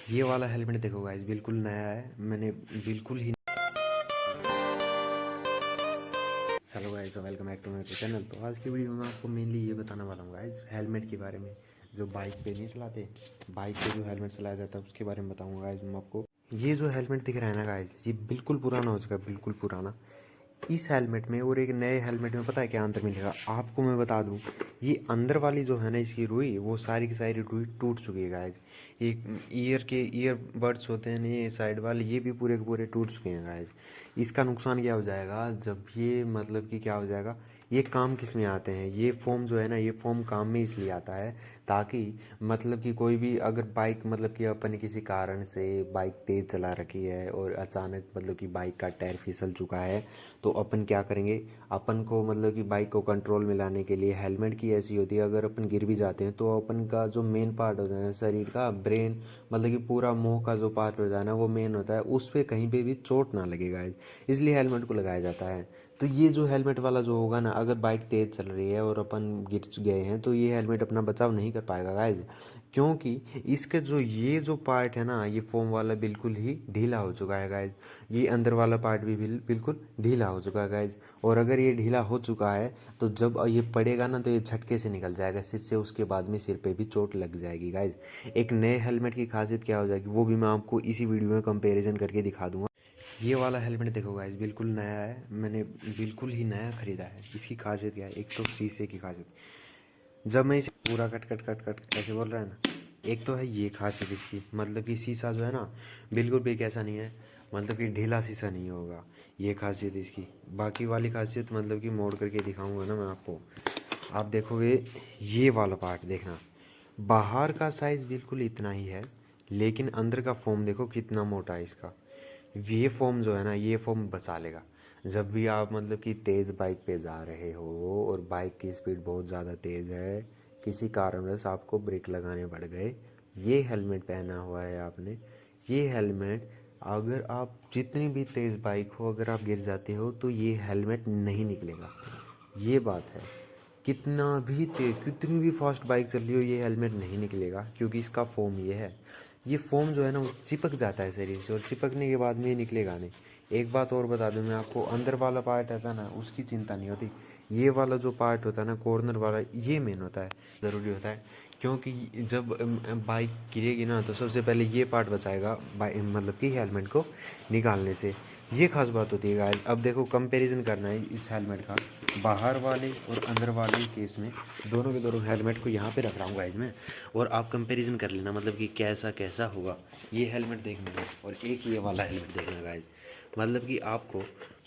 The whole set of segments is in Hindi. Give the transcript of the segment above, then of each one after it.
ये वाला हेलमेट देखो गाइस, बिल्कुल नया है। मैंने बिल्कुल ही hello guys, welcome back to my channel. तो आज की वीडियो में आपको मेनली ये बताने वाला हूँ गाइस, हेलमेट के बारे में। जो बाइक पे नहीं चलाते, बाइक पे जो हेलमेट चलाया जाता है उसके बारे में बताऊँगा गाइस मैं आपको। ये जो हेलमेट दिख रहा है ना गाइस, ये बिल्कुल पुराना हो चुका है, बिल्कुल पुराना। इस हेलमेट में और एक नए हेलमेट में पता है क्या अंतर मिलेगा आपको? मैं बता दूं, ये अंदर वाली जो है ना इसकी रुई, वो सारी की सारी रुई टूट चुकी है गाइस। एक ईयरबड्स होते हैं ना, ये साइड वाले, ये भी पूरे के पूरे टूट चुके हैं गाइस। इसका नुकसान क्या हो जाएगा जब ये, मतलब कि क्या हो जाएगा, ये काम किस में आते हैं, ये फोम जो है ना, ये फोम काम में इसलिए आता है ताकि, मतलब कि कोई भी अगर बाइक, मतलब कि अपन किसी कारण से बाइक तेज़ चला रखी है और अचानक मतलब कि बाइक का टायर फिसल चुका है, तो अपन क्या करेंगे, अपन को मतलब कि बाइक को कंट्रोल में लाने के लिए हेलमेट की ऐसी होती है, अगर अपन गिर भी जाते हैं तो अपन का जो मेन पार्ट होता है शरीर का, ब्रेन, मतलब कि पूरा मुंह का जो पार्ट होता है ना, वो मेन होता है, उस पर कहीं पे भी चोट ना लगेगा, इसलिए हेलमेट को लगाया जाता है। तो ये जो हेलमेट वाला जो होगा ना, अगर बाइक तेज़ चल रही है और अपन गिर गए हैं तो ये हेलमेट अपना बचाव नहीं कर पाएगा गाइज, क्योंकि इसके जो ये जो पार्ट है ना, ये फोम वाला बिल्कुल ही ढीला हो चुका है गाइज। ये अंदर वाला पार्ट भी बिल्कुल ढीला हो चुका है गाइज। और अगर ये ढीला हो चुका है तो जब ये पड़ेगा ना तो ये झटके से निकल जाएगा सिर से, उसके बाद में सिर पे भी चोट लग जाएगी गाइज। एक नए हेलमेट की खासियत क्या हो जाएगी वो भी मैं आपको इसी वीडियो में कंपेरिजन करके दिखा दूंगा। ये वाला हेलमेट देखो गाइस, बिल्कुल नया है। मैंने बिल्कुल ही नया ख़रीदा है। इसकी खासियत क्या है? एक तो शीशे की खासियत, जब मैं इसे पूरा कट कट कट कट ऐसे बोल रहा है ना, एक तो है ये खासियत इसकी, मतलब कि शीशा जो है ना, बिल्कुल भी कैसा नहीं है, मतलब कि ढीला शीशा नहीं होगा। ये खासियत इसकी। बाकी वाली खासियत मतलब कि मोड़ करके दिखाऊंगा ना मैं आपको, आप देखोगे। ये वाला पार्ट देखना, बाहर का साइज़ बिल्कुल इतना ही है, लेकिन अंदर का फोम देखो कितना मोटा है इसका। ये फोम जो है ना, ये फोम बचा लेगा जब भी आप मतलब कि तेज़ बाइक पे जा रहे हो और बाइक की स्पीड बहुत ज़्यादा तेज़ है, किसी कारणवश आपको ब्रेक लगाने पड़ गए, ये हेलमेट पहना हुआ है आपने, ये हेलमेट, अगर आप जितनी भी तेज़ बाइक हो, अगर आप गिर जाते हो तो ये हेलमेट नहीं निकलेगा। ये बात है, कितना भी तेज़, कितनी भी फास्ट बाइक चल रही हो, ये हेलमेट नहीं निकलेगा, क्योंकि इसका फोम ये है। ये फोम जो है ना, वो चिपक जाता है शरीर से और चिपकने के बाद में ये निकलेगा नहीं। एक बात और बता दूं मैं आपको, अंदर वाला पार्ट रहता है ना, उसकी चिंता नहीं होती। ये वाला जो पार्ट होता है ना, कॉर्नर वाला, ये मेन होता है, ज़रूरी होता है। क्योंकि जब बाइक गिरेगी ना तो सबसे पहले ये पार्ट बचाएगा मतलब कि हेलमेट को निकालने से। ये खास बात होती है गाइस। अब देखो, कंपैरिजन करना है इस हेलमेट का बाहर वाले और अंदर वाले केस में, दोनों के दोनों हेलमेट को यहाँ पे रख रहा हूँ गाइस मैं, और आप कंपैरिजन कर लेना, मतलब कि कैसा कैसा होगा ये हेलमेट देखने में और एक ये वाला हेलमेट देखना गाइस। मतलब कि आपको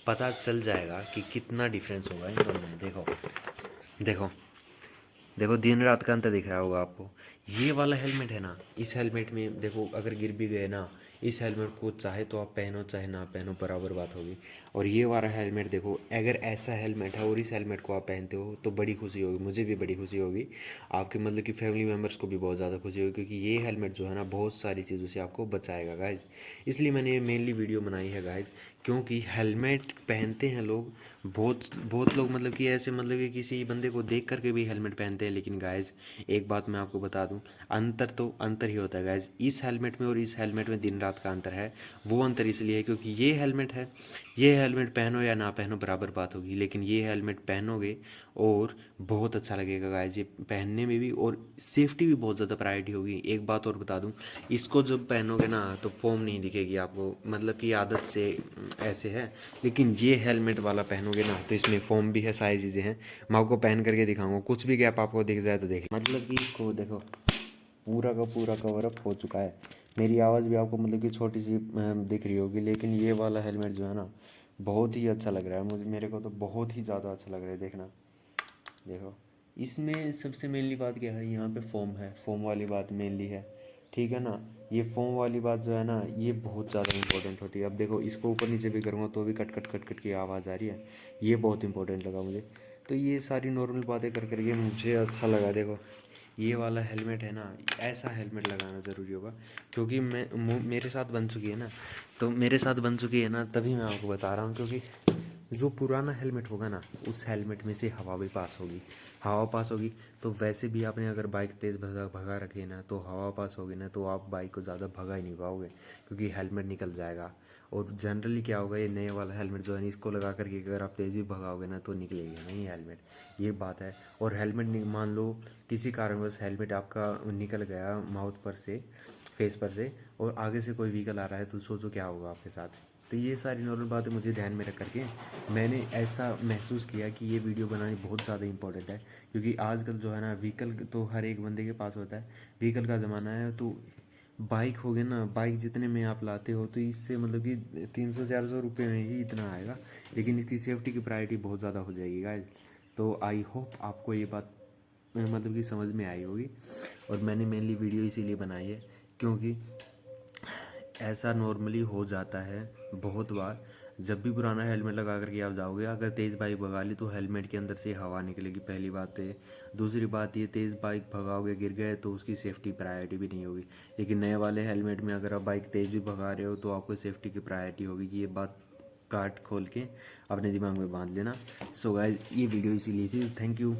पता चल जाएगा कि कितना डिफरेंस होगा इन दोनों में। देखो देखो देखो, दिन रात का अंतर दिख रहा होगा आपको। ये वाला हेलमेट है ना, इस हेलमेट में देखो, अगर गिर भी गए ना, इस हेलमेट को चाहे तो आप पहनो चाहे ना पहनो, बराबर बात होगी। और ये वाला हेलमेट देखो, अगर ऐसा हेलमेट है और इस हेलमेट को आप पहनते हो तो बड़ी खुशी होगी, मुझे भी बड़ी खुशी होगी, आपके मतलब कि फैमिली मेम्बर्स को भी बहुत ज़्यादा खुशी होगी, क्योंकि ये हेलमेट जो है ना, बहुत सारी चीज़ों से आपको बचाएगा गाइज। इसलिए मैंने ये मेनली वीडियो बनाई है गाइज, क्योंकि हेलमेट पहनते हैं लोग, बहुत बहुत लोग, मतलब कि ऐसे, मतलब कि किसी बंदे को देख करके भी हेलमेट पहनते हैं, लेकिन गाइज एक बात मैं आपको बता दूं, अंतर तो अंतर ही होता है गाइज। इस हेलमेट में और इस हेलमेट में दिन रात का अंतर है। वो अंतर इसलिए है क्योंकि ये हेलमेट है, ये हेलमेट पहनो या ना पहनो बराबर बात होगी, लेकिन ये हेलमेट पहनोगे और बहुत अच्छा लगेगा गाइज, ये पहनने में भी, और सेफ्टी भी बहुत ज़्यादा प्रायोरिटी होगी। एक बात और बता दूं, इसको जब पहनोगे ना तो फोम नहीं दिखेगी आपको, मतलब कि आदत से ऐसे है, लेकिन ये हेलमेट वाला पहनोगे ना तो इसमें फोम भी है, सारी चीज़ें हैं। मैं आपको पहन करके दिखाऊंगा, कुछ भी गैप आपको दिख जाए तो देख, मतलब कि इसको देखो, पूरा का पूरा कवर अप हो चुका है। मेरी आवाज़ भी आपको मतलब कि छोटी सी दिख रही होगी, लेकिन ये वाला हेलमेट जो है ना, बहुत ही अच्छा लग रहा है मुझे, मेरे को तो बहुत ही ज़्यादा अच्छा लग रहा है। देखना, देखो, इसमें सबसे मेनली बात क्या है, यहाँ पे फोम है, फोम वाली बात मेनली है, ठीक है ना। ये फोम वाली बात जो है ना, ये बहुत ज़्यादा इंपॉर्टेंट होती है। अब देखो, इसको ऊपर नीचे भी करूँगा तो भी कट कट कट कट की आवाज़ आ रही है, ये बहुत इंपॉर्टेंट लगा मुझे। तो ये सारी नॉर्मल बातें कर करके मुझे अच्छा लगा। देखो, ये वाला हेलमेट है ना, ऐसा हेलमेट लगाना ज़रूरी होगा, क्योंकि मेरे साथ बन चुकी है ना, तो मेरे साथ बन चुकी है ना, तभी मैं आपको बता रहा हूँ, क्योंकि जो पुराना हेलमेट होगा ना, उस हेलमेट में से हवा भी पास होगी। हवा पास होगी तो वैसे भी आपने अगर बाइक तेज़ भगा भगा रखी है ना, तो हवा पास होगी ना, तो आप बाइक को ज़्यादा भगा ही नहीं पाओगे, क्योंकि हेलमेट निकल जाएगा। और जनरली क्या होगा, ये नए वाला हेलमेट जो है इसको लगा करके अगर आप तेज़ भी भगाओगे ना, तो निकलेगा नहीं हेलमेट, ये बात है। और हेलमेट मान लो किसी कारणवश हेलमेट आपका निकल गया माउथ पर से, फेस पर से, और आगे से कोई व्हीकल आ रहा है, तो सोचो क्या होगा आपके साथ। तो ये सारी नॉर्मल बातें मुझे ध्यान में रख करके मैंने ऐसा महसूस किया कि ये वीडियो बनानी बहुत ज़्यादा इंपॉर्टेंट है, क्योंकि आजकल जो है ना, व्हीकल तो हर एक बंदे के पास होता है, व्हीकल का ज़माना है। तो बाइक हो गया ना, बाइक जितने में आप लाते हो तो इससे मतलब कि 300-400 रुपये में ही इतना आएगा, लेकिन इसकी सेफ्टी की प्रायोरिटी बहुत ज़्यादा हो जाएगी गाइस। तो आई होप आपको ये बात मतलब कि समझ में आई होगी। और मैंने मेनली वीडियो इसीलिए बनाई है क्योंकि ऐसा नॉर्मली हो जाता है बहुत बार। जब भी पुराना हेलमेट लगा करके आप जाओगे, अगर तेज़ बाइक भगा ली तो हेलमेट के अंदर से हवा निकलेगी, पहली बात है। दूसरी बात ये, तेज़ बाइक भगाओगे गिर गए तो उसकी सेफ्टी प्रायोरिटी भी नहीं होगी। लेकिन नए वाले हेलमेट में अगर आप बाइक तेज़ भी भगा रहे हो तो आपको सेफ्टी की प्रायोरिटी होगी, कि ये बात काट खोल के अपने दिमाग में बांध लेना। सो गाइस, ये वीडियो इसीलिए थी। Thank you.